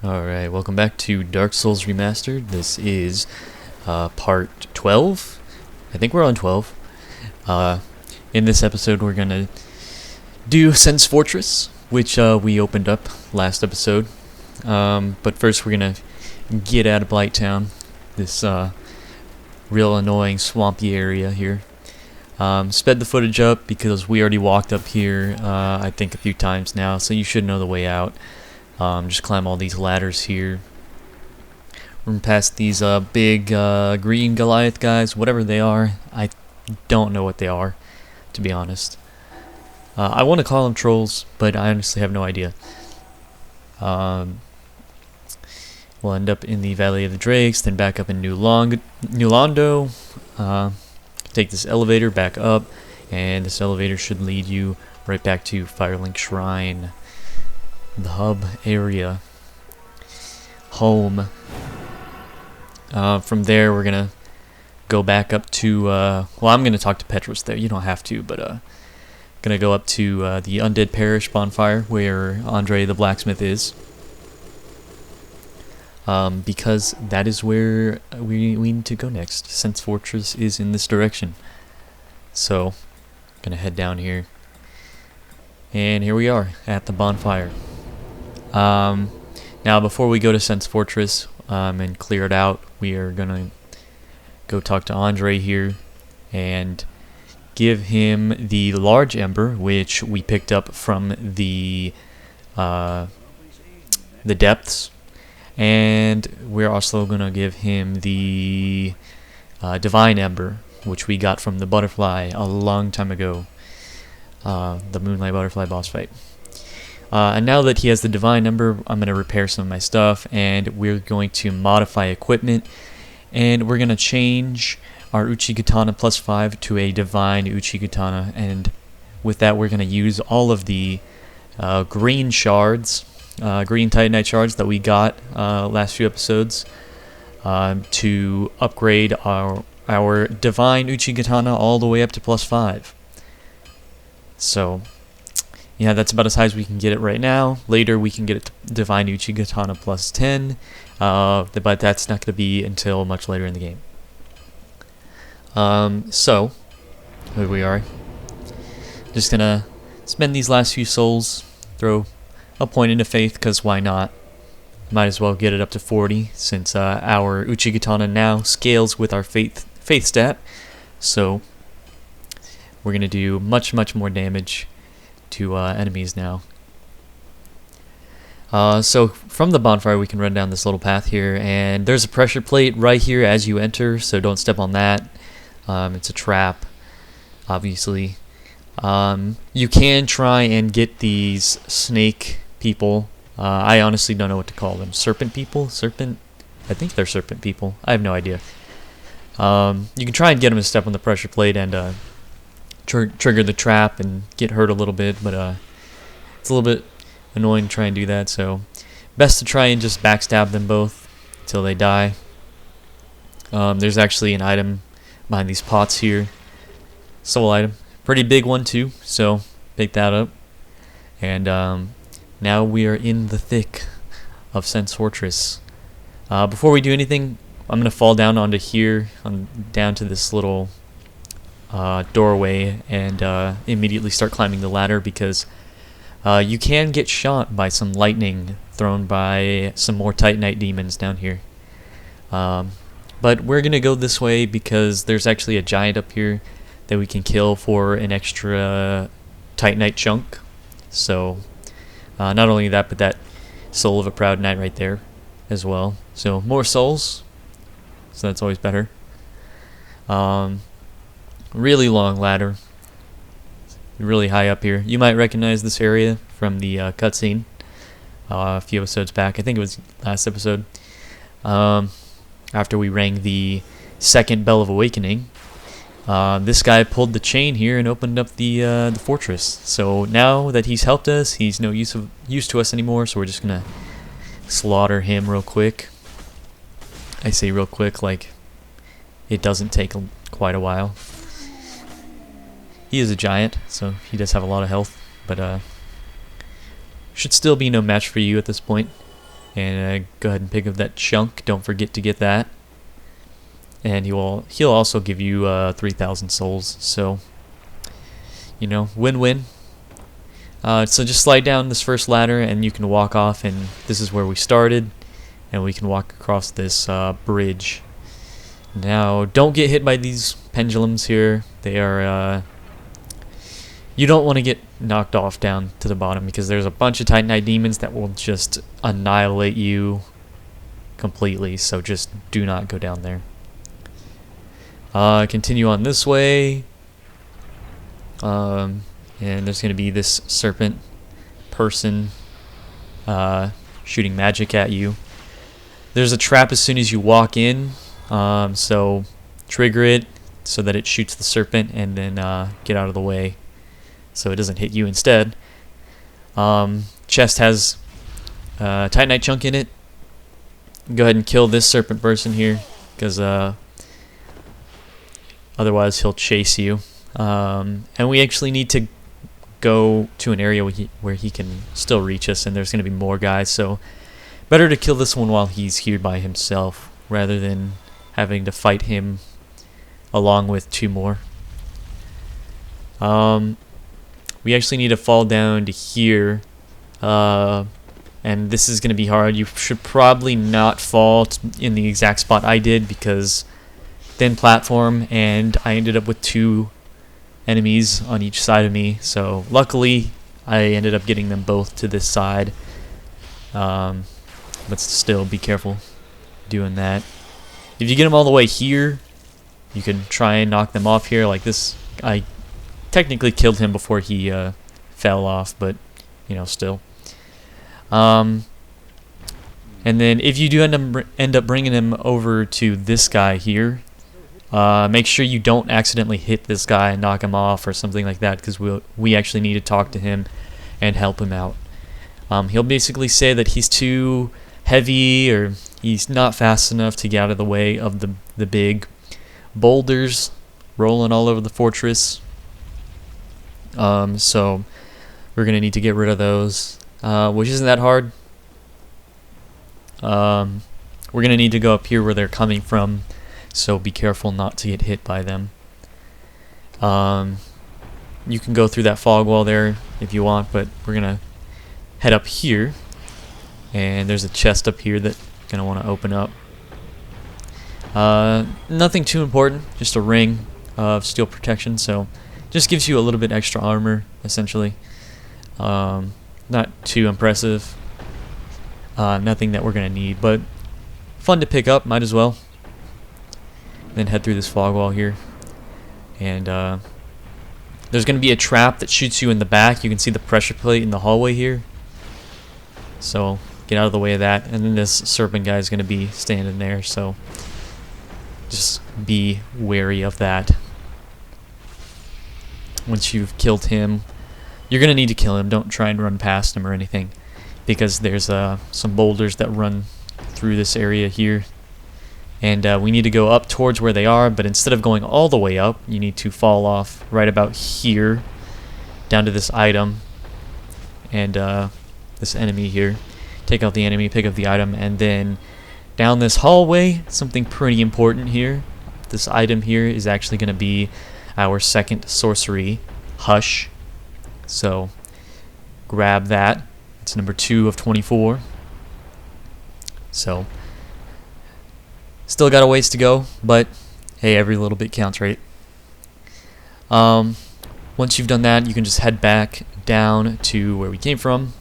Alright, welcome back to Dark Souls Remastered. This is part 12. I think we're on 12. In this episode we're gonna do Sens Fortress, which we opened up last episode. But first we're gonna get out of Blight Town, this real annoying swampy area here. Sped the footage up because we already walked up here I think a few times now, so you should know the way out. Just climb all these ladders here. We're past these big green Goliath guys, whatever they are. I don't know what they are, to be honest. I want to call them trolls, but I honestly have no idea. We'll end up in the Valley of the Drakes, then back up in New Londo. Take this elevator back up, and this elevator should lead you right back to Firelink Shrine. The hub area. Home. From there we're gonna go back up to well, I'm gonna talk to Petros there, you don't have to, but gonna go up to the Undead Parish bonfire where Andre the blacksmith is, because that is where we need to go next. Sens Fortress is in this direction, so gonna head down here, and here we are at the bonfire. Now before we go to Sens Fortress and clear it out, we are gonna go talk to Andre here and give him the large ember, which we picked up from the depths, and we're also gonna give him the divine ember, which we got from the butterfly a long time ago, the Moonlight Butterfly boss fight. And now that he has the divine ember, I'm going to repair some of my stuff, and we're going to modify equipment, and we're going to change our Uchigatana plus 5 to a divine Uchigatana, and with that we're going to use all of the green shards, green Titanite shards that we got last few episodes, to upgrade our divine Uchigatana all the way up to plus 5. So yeah, that's about as high as we can get it right now. Later we can get it to Divine Uchigatana plus 10, but that's not going to be until much later in the game. So, here we are. Just going to spend these last few souls, throw a point into faith, because why not? Might as well get it up to 40, since our Uchigatana now scales with our faith stat. So, we're going to do much more damage to enemies now. So from the bonfire we can run down this little path here, and there's a pressure plate right here as you enter, so don't step on that. It's a trap, obviously. You can try and get these snake people. I honestly don't know what to call them. Serpent people? Serpent? I think they're serpent people. I have no idea. You can try and get them to step on the pressure plate and trigger the trap and get hurt a little bit, but it's a little bit annoying to try and do that, so best to try and just backstab them both until they die. There's actually an item behind these pots here, soul item, pretty big one too, so pick that up. And now we are in the thick of Sens Fortress. Before we do anything, I'm gonna fall down onto here, down to this little doorway, and immediately start climbing the ladder, because you can get shot by some lightning thrown by some more Titanite demons down here. But we're gonna go this way because there's actually a giant up here that we can kill for an extra Titanite chunk. So not only that, but that soul of a proud knight right there as well. So more souls, so that's always better. Really long ladder, really high up here. You might recognize this area from the cutscene a few episodes back. I think it was last episode. After we rang the second Bell of Awakening, this guy pulled the chain here and opened up the fortress. So now that he's helped us, he's no use to us anymore. So we're just gonna slaughter him real quick. I say real quick, like it doesn't take quite a while. He is a giant, so he does have a lot of health, but should still be no match for you at this point. And go ahead and pick up that chunk. Don't forget to get that. And he'll also give you 3,000 souls. So, you know, win-win. So just slide down this first ladder and you can walk off, and this is where we started, and we can walk across this bridge. Now, don't get hit by these pendulums here. They are you don't want to get knocked off down to the bottom, because there's a bunch of Titanite demons that will just annihilate you completely, so just do not go down there. Continue on this way, and there's going to be this serpent person shooting magic at you. There's a trap as soon as you walk in, so trigger it so that it shoots the serpent, and then get out of the way so it doesn't hit you instead. Chest has a Titanite chunk in it. Go ahead and kill this serpent person here, because otherwise he'll chase you. And we actually need to go to an area where he can still reach us, and there's going to be more guys, so better to kill this one while he's here by himself rather than having to fight him along with two more. We actually need to fall down to here, and this is going to be hard. You should probably not fall in the exact spot I did, because thin platform, and I ended up with two enemies on each side of me. So luckily I ended up getting them both to this side, but still be careful doing that. If you get them all the way here, you can try and knock them off here like this. I technically killed him before he fell off, but you know, still. And then if you do end up bringing him over to this guy here, make sure you don't accidentally hit this guy and knock him off or something like that, because we actually need to talk to him and help him out. He'll basically say that he's too heavy, or he's not fast enough to get out of the way of the big boulders rolling all over the fortress. So we're gonna need to get rid of those, which isn't that hard. We're gonna need to go up here where they're coming from, so be careful not to get hit by them. You can go through that fog wall there if you want, but we're gonna head up here, and there's a chest up here that you're gonna want to open up. Nothing too important, just a ring of steel protection, so just gives you a little bit extra armor, essentially. Not too impressive. Nothing that we're gonna need, but fun to pick up, might as well. Then head through this fog wall here, and there's gonna be a trap that shoots you in the back. You can see the pressure plate in the hallway here, so get out of the way of that. And then this serpent guy is gonna be standing there, so just be wary of that. Once you've killed him, you're gonna need to kill him. Don't try and run past him or anything, because there's some boulders that run through this area here, and we need to go up towards where they are, but instead of going all the way up, you need to fall off right about here down to this item and this enemy here. Take out the enemy, pick up the item, and then down this hallway, something pretty important here. This item here is actually going to be our second sorcery, Hush. So grab that. It's number 2 of 24. So still got a ways to go, but hey, every little bit counts, right? Once you've done that, you can just head back down to where we came from,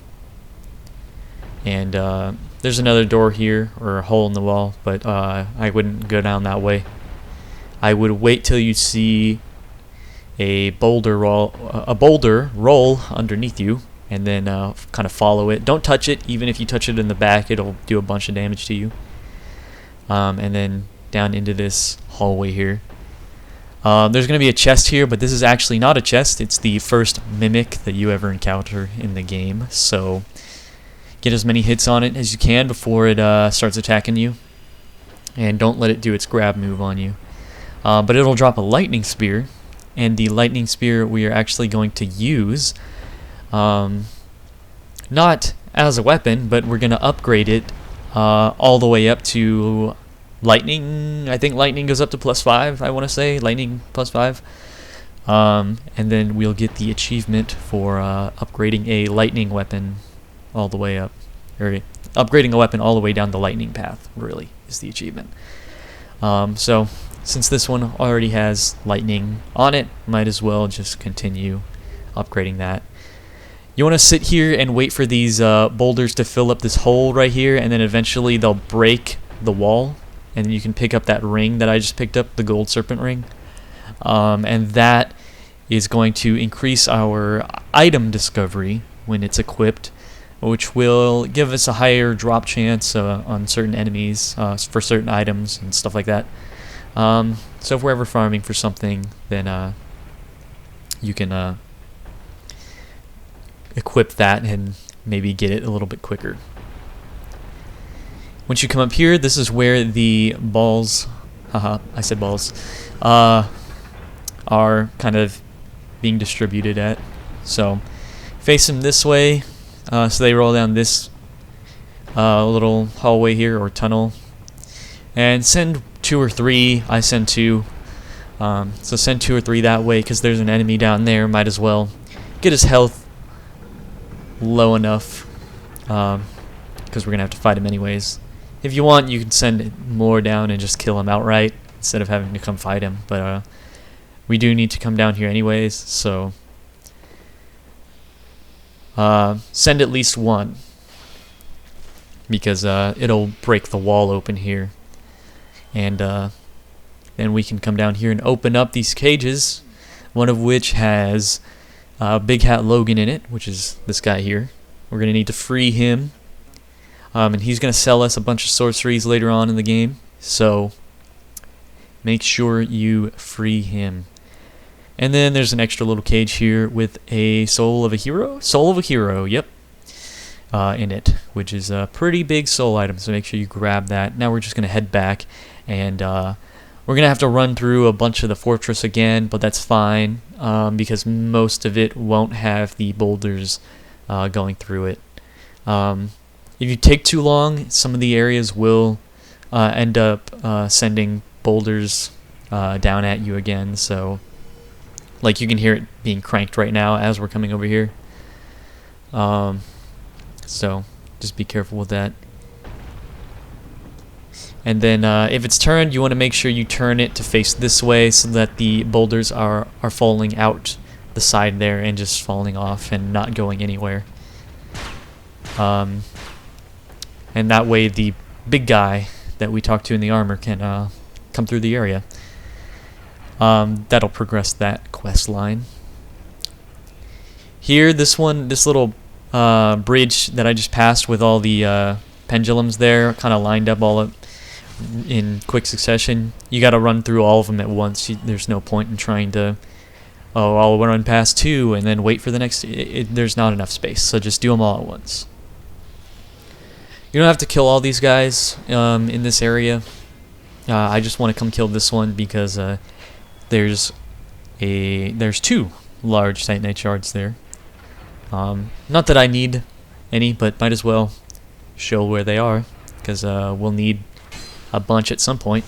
and there's another door here, or a hole in the wall, but I wouldn't go down that way. I would wait till you see a boulder roll underneath you, and then kind of follow it. Don't touch it. Even if you touch it in the back, it'll do a bunch of damage to you. And then down into this hallway here. There's going to be a chest here, but this is actually not a chest. It's the first mimic that you ever encounter in the game. So get as many hits on it as you can before it starts attacking you. And don't let it do its grab move on you. But it'll drop a lightning spear. And the lightning spear we are actually going to use, not as a weapon, but we're going to upgrade it all the way up to lightning. I think lightning goes up to +5. I want to say lightning +5. And then we'll get the achievement for upgrading a lightning weapon all the way up, or upgrading a weapon all the way down the lightning path. Really is the achievement. So since this one already has lightning on it, might as well just continue upgrading that. You want to sit here and wait for these boulders to fill up this hole right here, and then eventually they'll break the wall, and then you can pick up that ring that I just picked up, the gold serpent ring. And that is going to increase our item discovery when it's equipped, which will give us a higher drop chance on certain enemies for certain items and stuff like that. So if we're ever farming for something, then you can equip that and maybe get it a little bit quicker. Once you come up here, this is where the balls, I said balls, are kind of being distributed at. So face them this way, so they roll down this little hallway here, or tunnel, and send 2 or 3. I send 2, so send 2 or 3 that way, because there's an enemy down there. Might as well get his health low enough, because we're gonna have to fight him anyways. If you want, you can send more down and just kill him outright instead of having to come fight him, but we do need to come down here anyways, so send at least 1, because it'll break the wall open here, and then we can come down here and open up these cages, one of which has Big Hat Logan in it, which is this guy here. We're going to need to free him, and he's going to sell us a bunch of sorceries later on in the game, so make sure you free him. And then there's an extra little cage here with a soul of a hero, yep, in it, which is a pretty big soul item, so make sure you grab that. Now we're just going to head back, and we're going to have to run through a bunch of the fortress again, but that's fine, because most of it won't have the boulders going through it. If you take too long, some of the areas will end up sending boulders down at you again, so like you can hear it being cranked right now as we're coming over here. So just be careful with that. And then if it's turned, you want to make sure you turn it to face this way so that the boulders are falling out the side there and just falling off and not going anywhere. And that way the big guy that we talked to in the armor can come through the area. That'll progress that quest line. Here, this little bridge that I just passed with all the pendulums there, kind of lined up all up in quick succession. You got to run through all of them at once. There's no point in trying to, I'll run past 2 and then wait for the next. There's not enough space, so just do them all at once. You don't have to kill all these guys in this area. I just want to come kill this one because there's 2 large Titanite shards there. Not that I need any, but might as well show where they are, because we'll need a bunch at some point.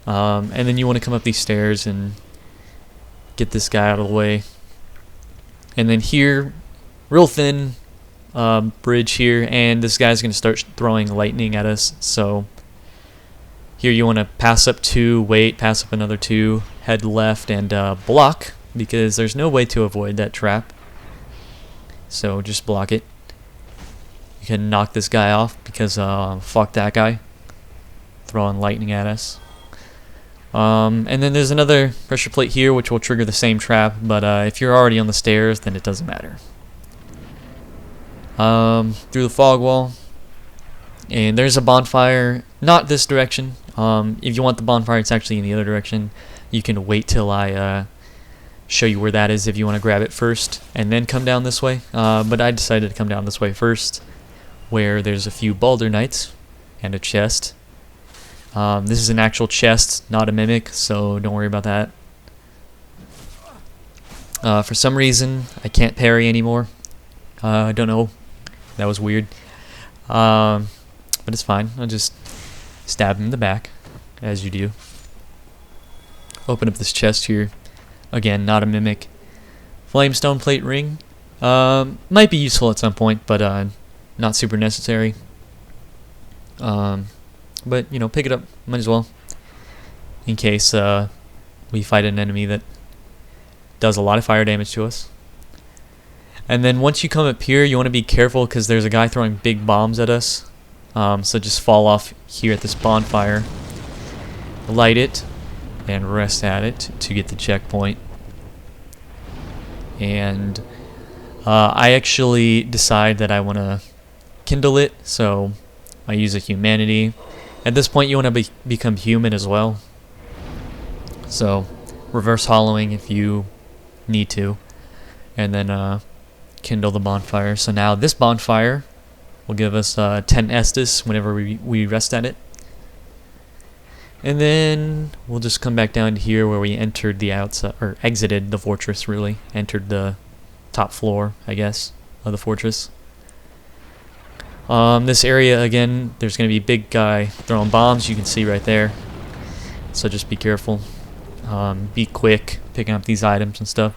And then you want to come up these stairs and get this guy out of the way. And then here, real thin bridge here, and this guy's going to start throwing lightning at us. So here you want to pass up 2, wait, pass up another 2, head left, and block, because there's no way to avoid that trap. So just block it. You can knock this guy off, because fuck that guy throwing lightning at us. And then there's another pressure plate here which will trigger the same trap, but if you're already on the stairs, then it doesn't matter. Through the fog wall, and there's a bonfire, not this direction. If you want the bonfire, it's actually in the other direction. You can wait till I show you where that is if you want to grab it first and then come down this way, but I decided to come down this way first, where there's a few Balder Knights and a chest. This is an actual chest, not a mimic, so don't worry about that. For some reason, I can't parry anymore. I don't know. That was weird. but it's fine. I'll just stab him in the back, as you do. Open up this chest here. Again, not a mimic. Flamestone plate ring. Might be useful at some point, but not super necessary. But, you know, pick it up. Might as well. In case we fight an enemy that does a lot of fire damage to us. And then once you come up here, you want to be careful because there's a guy throwing big bombs at us. So just fall off here at this bonfire. Light it. And rest at it to get the checkpoint. And I actually decide that I want to kindle it, so I use a humanity. At this point you want to become human as well. So reverse hollowing if you need to. And then kindle the bonfire. So now this bonfire will give us 10 Estus whenever we rest at it. And then we'll just come back down to here where we entered the outside, or exited the fortress really. Entered the top floor, I guess, of the fortress. This area, again, there's going to be a big guy throwing bombs, you can see right there. So just be careful. Be quick, picking up these items and stuff.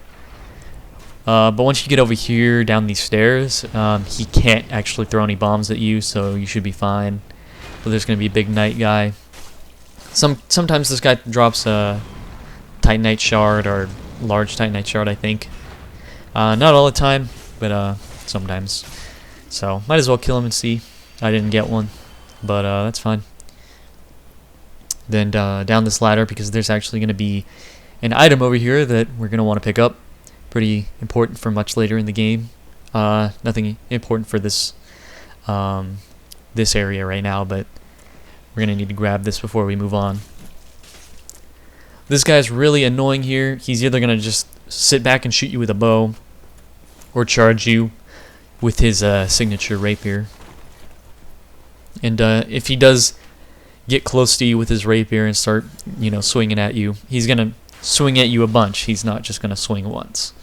But once you get over here, down these stairs, he can't actually throw any bombs at you, so you should be fine. But there's going to be a big knight guy. Sometimes this guy drops a Titanite shard or large Titanite shard, I think. Not all the time, but sometimes. So might as well kill him and see. I didn't get one, but that's fine. Then down this ladder, because there's actually going to be an item over here that we're going to want to pick up. Pretty important for much later in the game. Nothing important for this this area right now, but we're going to need to grab this before we move on. This guy's really annoying here. He's either going to just sit back and shoot you with a bow, or charge you with his signature rapier. And if he does get close to you with his rapier and start, you know, swinging at you, he's going to swing at you a bunch. He's not just going to swing once.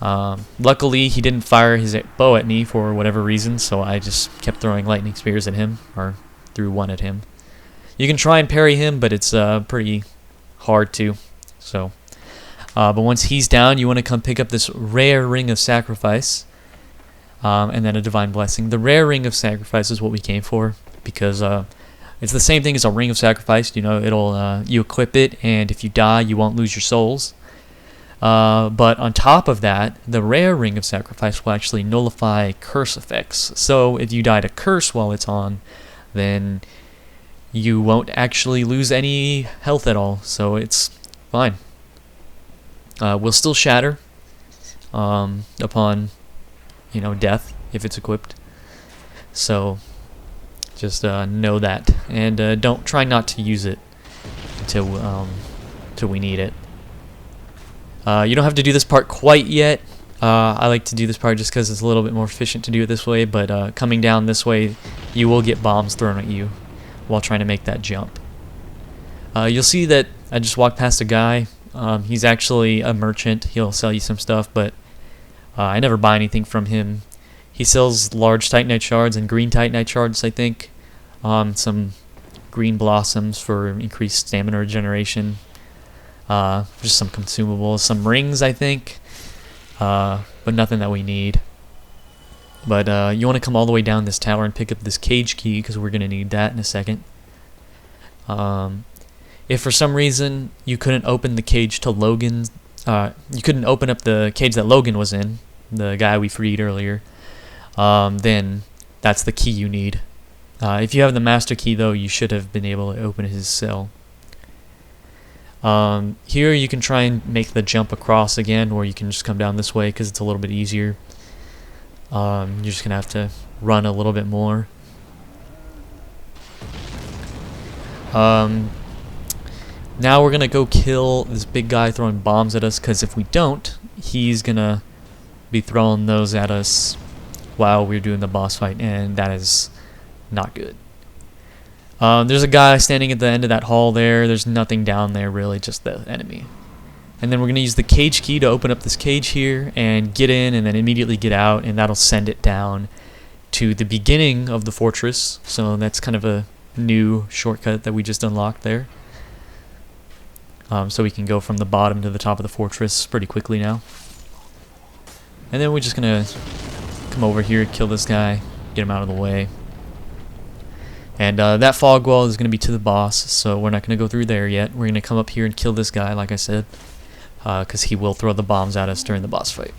Luckily, he didn't fire his bow at me for whatever reason, so I just kept throwing lightning spears at him, or threw one at him. You can try and parry him, but it's pretty hard to. So, but once he's down, you want to come pick up this rare ring of sacrifice, and then a divine blessing. The rare ring of sacrifice is what we came for, because it's the same thing as a ring of sacrifice. You know, it'll you equip it, and if you die, you won't lose your souls. But on top of that, the rare ring of sacrifice will actually nullify curse effects. So if you die to curse while it's on, then you won't actually lose any health at all, so it's fine. Will still shatter upon, you know, death if it's equipped. So just know that, and don't try not to use it until we need it. You don't have to do this part quite yet. I like to do this part just because it's a little bit more efficient to do it this way, but coming down this way, you will get bombs thrown at you while trying to make that jump. You'll see that I just walked past a guy. He's actually a merchant. He'll sell you some stuff, but I never buy anything from him. He sells large Titanite shards and green Titanite shards, I think. Some green blossoms for increased stamina regeneration. Just some consumables, some rings, I think. But nothing that we need. But you want to come all the way down this tower and pick up this cage key, because we're going to need that in a second. If for some reason you couldn't open the cage to Logan's, you couldn't open up the cage that Logan was in, the guy we freed earlier, then that's the key you need. If you have the master key, though, you should have been able to open his cell. Here you can try and make the jump across again, or you can just come down this way because it's a little bit easier. You're just gonna have to run a little bit more. Now we're gonna go kill this big guy throwing bombs at us, because if we don't, he's gonna be throwing those at us while we're doing the boss fight, and that is not good. There's a guy standing at the end of that hall there. There's nothing down there really, just the enemy. And then we're going to use the cage key to open up this cage here and get in, and then immediately get out, and that'll send it down to the beginning of the fortress, so that's kind of a new shortcut that we just unlocked there. So we can go from the bottom to the top of the fortress pretty quickly now. And then we're just gonna come over here, kill this guy, get him out of the way. And that fog wall is gonna be to the boss, so we're not gonna go through there yet. We're gonna come up here and kill this guy, like I said, because he will throw the bombs at us during the boss fight.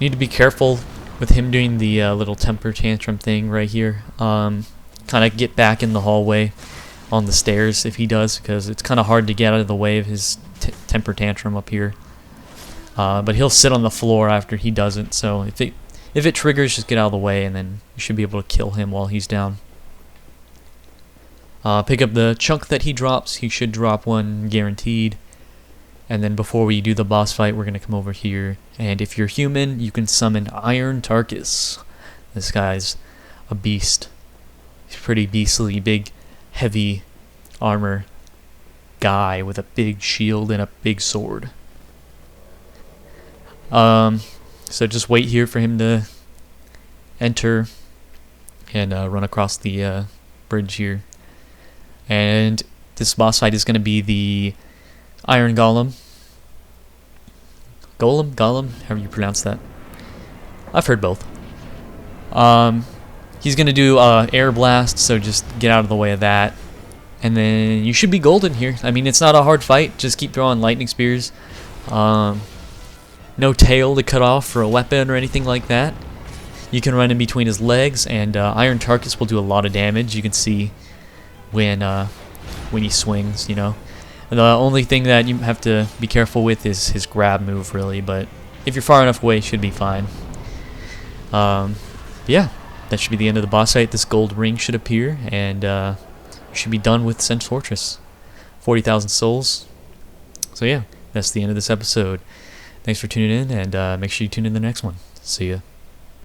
Need to be careful with him doing the little temper tantrum thing right here. Kind of get back in the hallway on the stairs if he does, because it's kind of hard to get out of the way of his temper tantrum up here. But he'll sit on the floor after he doesn't, so if it triggers, just get out of the way, and then you should be able to kill him while he's down. Pick up the chunk that he drops. He should drop one guaranteed. And then before we do the boss fight, we're going to come over here, and if you're human, you can summon Iron Tarkus. This guy's a beast. He's pretty beastly, big, heavy armor guy with a big shield and a big sword. So just wait here for him to enter and run across the bridge here. And this boss fight is going to be the Iron Golem. Golem, however you pronounce that. I've heard both. He's going to do air blast, so just get out of the way of that. And then you should be golden here. I mean, it's not a hard fight. Just keep throwing lightning spears. No tail to cut off for a weapon or anything like that. You can run in between his legs, and Iron Tarkus will do a lot of damage. You can see when he swings, you know. The only thing that you have to be careful with is his grab move, really. But if you're far enough away, you should be fine. Yeah, that should be the end of the boss fight. This gold ring should appear, and you should be done with Sens Fortress. 40,000 souls. So yeah, that's the end of this episode. Thanks for tuning in, and make sure you tune in the next one. See ya.